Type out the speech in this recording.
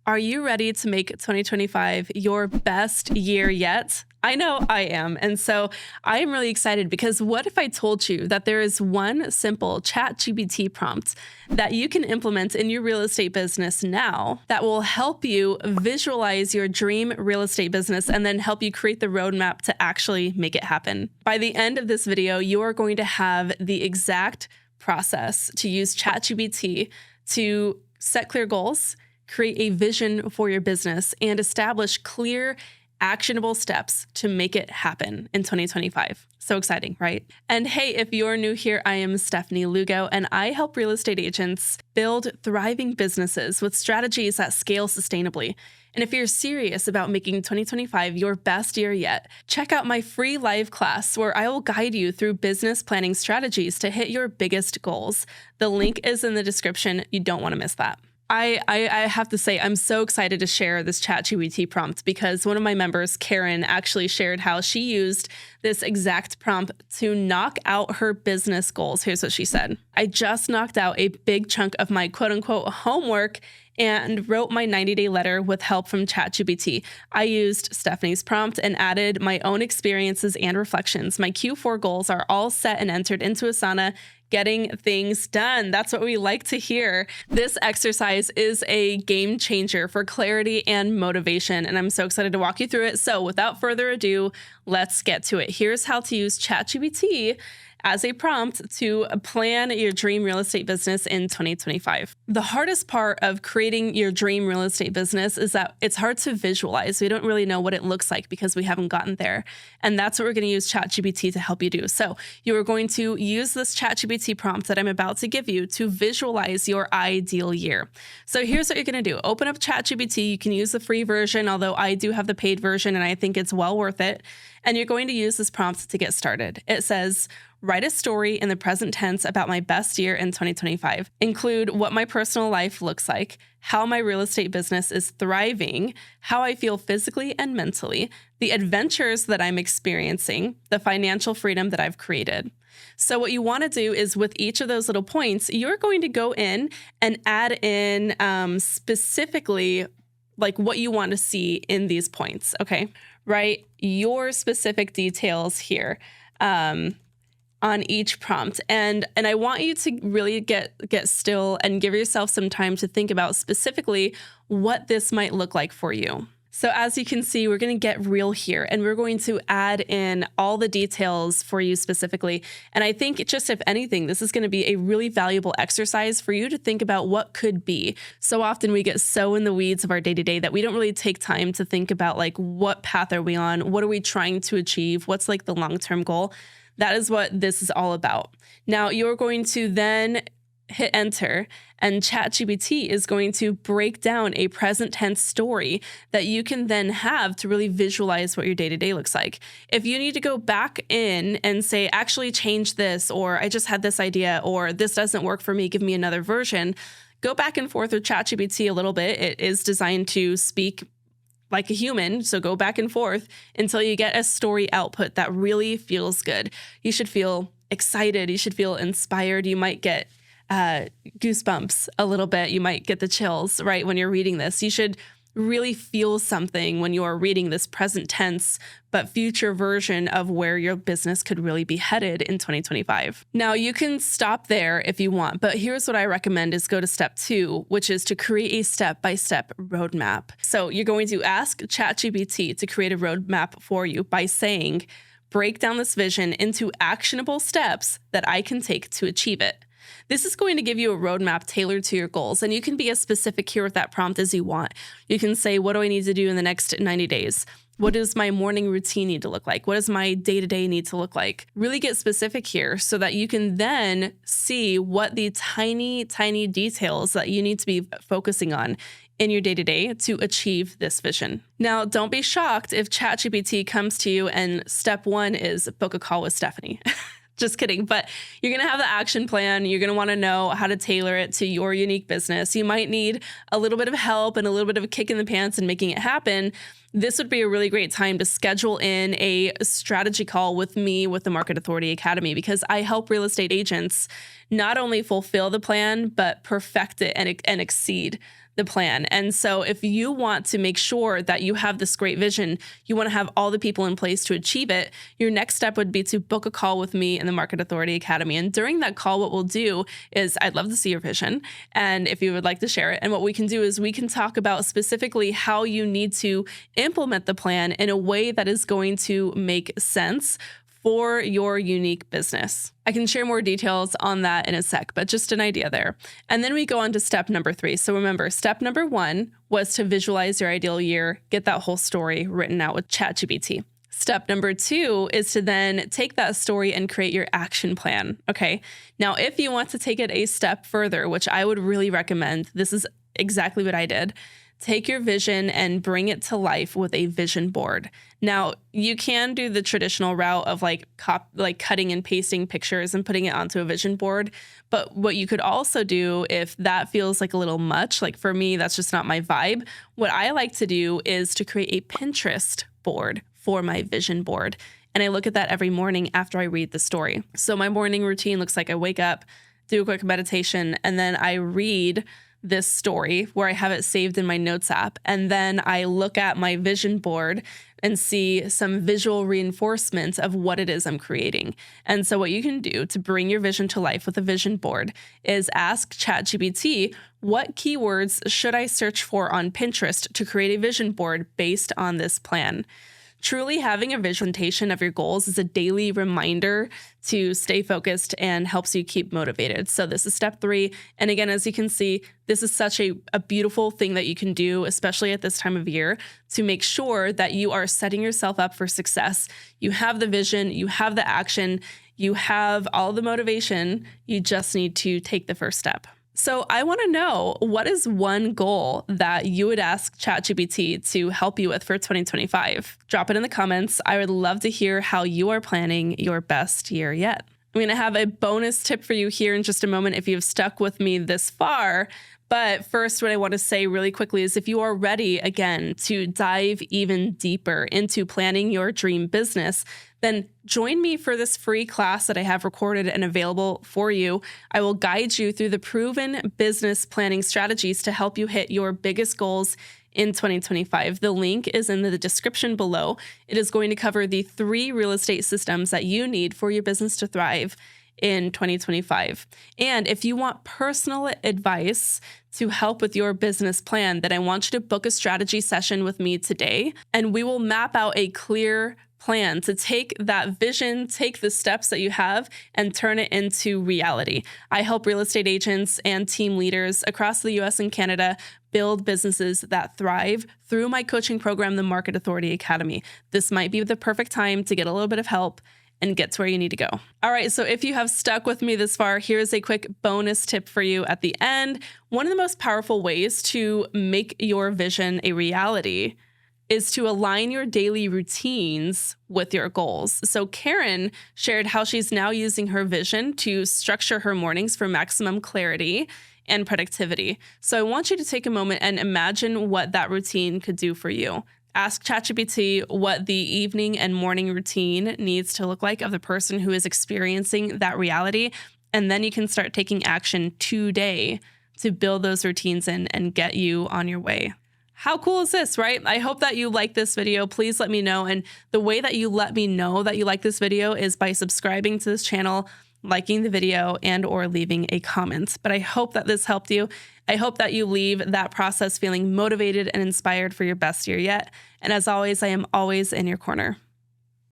Are you ready to make 2025 your best year yet? I know I am. And so I am really excited because what if I told you that there is one simple ChatGPT prompt that you can implement in your real estate business now that will help you visualize your dream real estate business and then help you create the roadmap to actually make it happen? By the end of this video, you are going to have the exact process to use ChatGPT to set clear goals, create a vision for your business, and establish clear, actionable steps to make it happen in 2025. So exciting, right? And hey, if you're new here, I am Stephanie Lugo, and I help real estate agents build thriving businesses with strategies that scale sustainably. And if you're serious about making 2025 your best year yet, check out my free live class where I will guide you through business planning strategies to hit your biggest goals. The link is in the description. You don't want to miss that. I have to say, I'm so excited to share this ChatGPT prompt because one of my members, Karen, actually shared how she used this exact prompt to knock out her business goals. Here's what she said. I just knocked out a big chunk of my quote unquote homework and wrote my 90-day letter with help from ChatGPT. I used Stephanie's prompt and added my own experiences and reflections. My Q4 goals are all set and entered into Asana, getting things done. That's what we like to hear. This exercise is a game changer for clarity and motivation, and I'm so excited to walk you through it. So without further ado, let's get to it. Here's how to use ChatGPT as a prompt to plan your dream real estate business in 2025. The hardest part of creating your dream real estate business is that it's hard to visualize. We don't really know what it looks like because we haven't gotten there. And that's what we're going to use ChatGPT to help you do. So you are going to use this ChatGPT prompt that I'm about to give you to visualize your ideal year. So here's what you're going to do. Open up ChatGPT. You can use the free version, although I do have the paid version and I think it's well worth it. And you're going to use this prompt to get started. It says, write a story in the present tense about my best year in 2025. Include what my personal life looks like, how my real estate business is thriving, how I feel physically and mentally, the adventures that I'm experiencing, the financial freedom that I've created. So what you want to do is with each of those little points, you're going to go in and add in specifically like what you want to see in these points, okay? Write your specific details here on each prompt. And I want you to really get still and give yourself some time to think about specifically what this might look like for you. So as you can see, we're going to get real here and we're going to add in all the details for you specifically. And I think just if anything, this is going to be a really valuable exercise for you to think about what could be. So often we get so in the weeds of our day-to-day that we don't really take time to think about like what path are we on? What are we trying to achieve? What's like the long-term goal? That is what this is all about. Now you're going to then hit enter and ChatGPT is going to break down a present tense story that you can then have to really visualize what your day-to-day looks like. If you need to go back in and say, actually change this, or I just had this idea, or this doesn't work for me, give me another version, go back and forth with ChatGPT a little bit. It is designed to speak like a human, so go back and forth until you get a story output that really feels good. You should feel excited. You should feel inspired. You might get goosebumps a little bit. You might get the chills, right, when you're reading this. You should really feel something when you're reading this present tense but future version of where your business could really be headed in 2025. Now, you can stop there if you want, but here's what I recommend is go to step 2, which is to create a step-by-step roadmap. So you're going to ask ChatGPT to create a roadmap for you by saying, break down this vision into actionable steps that I can take to achieve it. This is going to give you a roadmap tailored to your goals, and you can be as specific here with that prompt as you want. You can say, what do I need to do in the next 90 days? What does my morning routine need to look like? What does my day-to-day need to look like? Really get specific here so that you can then see what the tiny, tiny details that you need to be focusing on in your day-to-day to achieve this vision. Now, don't be shocked if ChatGPT comes to you and step 1 is book a call with Stephanie. Just kidding. But you're going to have the action plan. You're going to want to know how to tailor it to your unique business. You might need a little bit of help and a little bit of a kick in the pants in making it happen. This would be a really great time to schedule in a strategy call with me with the Market Authority Academy, because I help real estate agents not only fulfill the plan, but perfect it and exceed the plan. And so if you want to make sure that you have this great vision, you want to have all the people in place to achieve it, your next step would be to book a call with me in the Market Authority Academy. And during that call, what we'll do is I'd love to see your vision and if you would like to share it. And what we can do is we can talk about specifically how you need to implement the plan in a way that is going to make sense for your unique business. I can share more details on that in a sec, but just an idea there. And then we go on to step number 3. So remember, step number 1 was to visualize your ideal year, get that whole story written out with ChatGPT. Step number 2 is to then take that story and create your action plan. Okay. Now, if you want to take it a step further, which I would really recommend, this is exactly what I did. Take your vision and bring it to life with a vision board. Now, you can do the traditional route of like cutting and pasting pictures and putting it onto a vision board. But what you could also do, if that feels like a little much, like for me, that's just not my vibe. What I like to do is to create a Pinterest board for my vision board. And I look at that every morning after I read the story. So my morning routine looks like I wake up, do a quick meditation, and then I read this story where I have it saved in my notes app. And then I look at my vision board and see some visual reinforcement of what it is I'm creating. And so what you can do to bring your vision to life with a vision board is ask ChatGPT, what keywords should I search for on Pinterest to create a vision board based on this plan? Truly having a visualization of your goals is a daily reminder to stay focused and helps you keep motivated. So this is step 3. And again, as you can see, this is such a beautiful thing that you can do, especially at this time of year, to make sure that you are setting yourself up for success. You have the vision, you have the action, you have all the motivation. You just need to take the first step. So I want to know, what is one goal that you would ask ChatGPT to help you with for 2025? Drop it in the comments. I would love to hear how you are planning your best year yet. I'm going to have a bonus tip for you here in just a moment if you've stuck with me this far. But first, what I want to say really quickly is if you are ready, again, to dive even deeper into planning your dream business, then join me for this free class that I have recorded and available for you. I will guide you through the proven business planning strategies to help you hit your biggest goals in 2025. The link is in the description below. It is going to cover the 3 real estate systems that you need for your business to thrive in 2025. And if you want personal advice to help with your business plan, then I want you to book a strategy session with me today, and we will map out a clear plan to take that vision, take the steps that you have, and turn it into reality. I help real estate agents and team leaders across the US and Canada build businesses that thrive through my coaching program, the Market Authority Academy. This might be the perfect time to get a little bit of help and get to where you need to go. All right, so if you have stuck with me this far, here's a quick bonus tip for you at the end. One of the most powerful ways to make your vision a reality is to align your daily routines with your goals. So Karen shared how she's now using her vision to structure her mornings for maximum clarity and productivity. So I want you to take a moment and imagine what that routine could do for you. Ask ChatGPT what the evening and morning routine needs to look like of the person who is experiencing that reality. And then you can start taking action today to build those routines in and get you on your way. How cool is this, right? I hope that you like this video. Please let me know. And the way that you let me know that you like this video is by subscribing to this channel, liking the video, and or leaving a comment. But I hope that this helped you. I hope that you leave that process feeling motivated and inspired for your best year yet. And as always, I am always in your corner.